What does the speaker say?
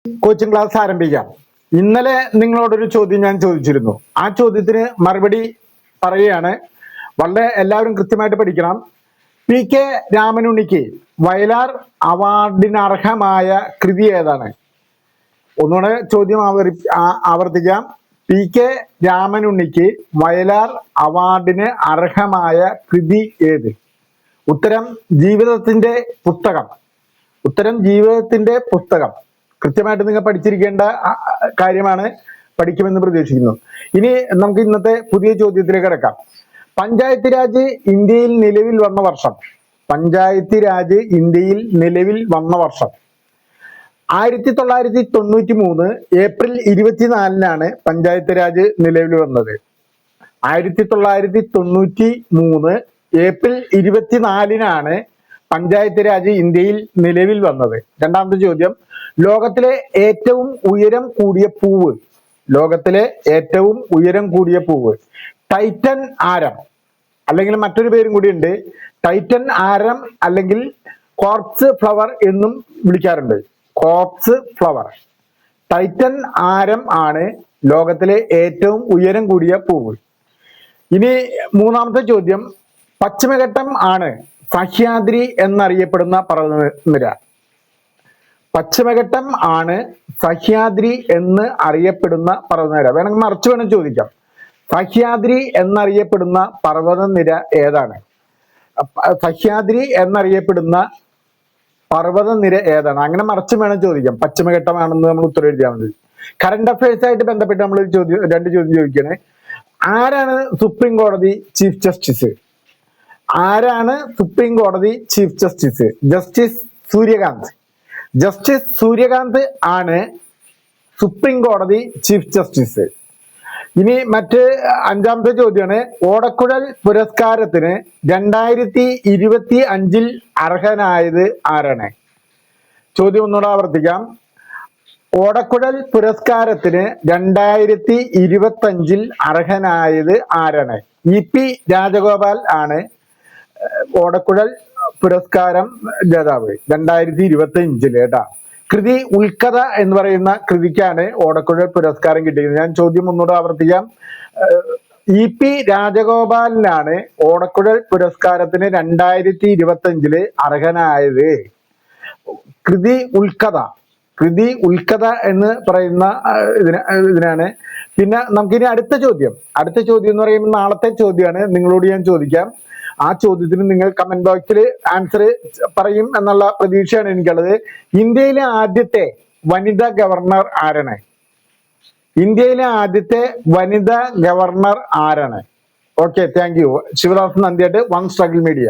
Coaching class ആരംഭിക്കാം. ഇന്നലെ നിങ്ങളോടൊരു ചോദ്യം ഞാൻ ചോദിച്ചിരുന്നു. ആ ചോദ്യത്തിന് മറുപടി പറയുകയാണ്. വളരെ എല്ലാവരും കൃത്യമായിട്ട് പഠിക്കണം. PK രാമനുണ്ണിക്ക് വയലാർ അവാർഡിനർഹമായ കൃതി ഏതാണ്? ഒന്നുകൂടെ ചോദ്യം ആവർത്തിക്കാം. PK രാമനുണ്ണിക്ക് വയലാർ അവാർഡിന് അർഹമായ കൃതി ഏത്? ഉത്തരം ജീവിതത്തിന്റെ പുസ്തകം. ഉത്തരം ജീവിതത്തിന്റെ പുസ്തകം. കൃത്യമായിട്ട് നിങ്ങൾ പഠിച്ചിരിക്കേണ്ട കാര്യമാണ്. പഠിക്കുമെന്ന് പ്രതീക്ഷിക്കുന്നു. ഇനി നമുക്ക് ഇന്നത്തെ പുതിയ ചോദ്യത്തിലേക്ക് കിടക്കാം. പഞ്ചായത്ത് രാജ് ഇന്ത്യയിൽ നിലവിൽ വന്ന വർഷം. പഞ്ചായത്ത് രാജ് ഇന്ത്യയിൽ നിലവിൽ വന്ന വർഷം 1993 ഏപ്രിൽ 24-നാണ് പഞ്ചായത്ത് രാജ് നിലവിൽ വന്നത്. 1993 ഏപ്രിൽ 24-നാണ് പഞ്ചായത്ത് രാജ് ഇന്ത്യയിൽ നിലവിൽ വന്നത്. രണ്ടാമത്തെ ചോദ്യം, ലോകത്തിലെ ഏറ്റവും ഉയരം കൂടിയ പൂവ്. ലോകത്തിലെ ഏറ്റവും ഉയരം കൂടിയ പൂവ്. ടൈറ്റൻ ആരം, അല്ലെങ്കിൽ മറ്റൊരു പേരും കൂടി ഉണ്ട്. ടൈറ്റൻ ആരം അല്ലെങ്കിൽ കോർപ്സ് ഫ്ലവർ എന്നും വിളിക്കാറുണ്ട്. Corps flower. ടൈറ്റൻ ആരം ആണ് ലോകത്തിലെ ഏറ്റവും ഉയരം കൂടിയ പൂവ്. ഇനി മൂന്നാമത്തെ ചോദ്യം, പശ്ചിമഘട്ടം ആണ് സഹ്യാദ്രി എന്നറിയപ്പെടുന്ന പർവ്വതനിര. പശ്ചിമഘട്ടം ആണ് സഹ്യാദ്രി എന്ന് അറിയപ്പെടുന്ന പർവ്വതനിര. വേണമെങ്കിൽ മറിച്ച് വേണം ചോദിക്കാം. സഹ്യാദ്രി എന്നറിയപ്പെടുന്ന പർവ്വതനിര ഏതാണ്? സഹ്യാദ്രി എന്നറിയപ്പെടുന്ന പർവ്വതനിര ഏതാണ്? അങ്ങനെ മറിച്ച് വേണം ചോദിക്കാം. പശ്ചിമഘട്ടമാണെന്ന് നമ്മൾ ഉത്തരം എഴുതിയാൽ മതി. കറണ്ട് അഫയേഴ്സ് ആയിട്ട് ബന്ധപ്പെട്ട് നമ്മൾ രണ്ട് ചോദ്യം ചോദിക്കണേ. ആരാണ് സുപ്രീം കോടതി ചീഫ് ജസ്റ്റിസ്? ആരാണ് സുപ്രീം കോടതി chief justice? Justice Suryakant. Justice Suryakant ആണ് സുപ്രീം കോടതി ചീഫ് ജസ്റ്റിസ്. ഇനി മറ്റ് അഞ്ചാമത്തെ ചോദ്യമാണ്, ഓടക്കുഴൽ പുരസ്കാരത്തിന് 2025 അർഹനായത് ആരാണ്? ചോദ്യം ഒന്നുകൂടെ ആവർത്തിക്കാം. ഓടക്കുഴൽ പുരസ്കാരത്തിന് 2025 അർഹനായത് ആരാണ്? EP രാജഗോപാൽ ആണ് ഓടക്കുഴൽ പുരസ്കാരം ജേതാവ് 2025 കേട്ടാ. കൃതി ഉൽക്കഥ എന്ന് പറയുന്ന കൃതിക്കാണ് ഓടക്കുഴൽ പുരസ്കാരം കിട്ടിയത്. ഞാൻ ചോദ്യം ഒന്നുകൂടെ ആവർത്തിക്കാം. EP രാജഗോപാലിനാണ് ഓടക്കുഴൽ പുരസ്കാരത്തിന് 2025 അർഹനായത്. കൃതി ഉൽക്കഥ. കൃതി ഉൽക്കഥ എന്ന് പറയുന്ന ഇതിനാണ്. പിന്നെ നമുക്കിനി അടുത്ത ചോദ്യം എന്ന് പറയുമ്പോൾ നാളത്തെ ചോദ്യമാണ്. നിങ്ങളോട് ഞാൻ ചോദിക്കാം. ആ ചോദ്യത്തിന് നിങ്ങൾ കമന്റ് ബോക്സിൽ ആൻസർ പറയും എന്നുള്ള പ്രതീക്ഷയാണ് എനിക്കുള്ളത്. ഇന്ത്യയിലെ ആദ്യത്തെ വനിതാ ഗവർണർ ആരാണ്? ഇന്ത്യയിലെ ആദ്യത്തെ വനിതാ ഗവർണർ ആരാണ്? Okay, thank you. ശിവദാസൻ നന്ദിയായിട്ട്, വൺ സ്ട്രഗിൾ മീഡിയ.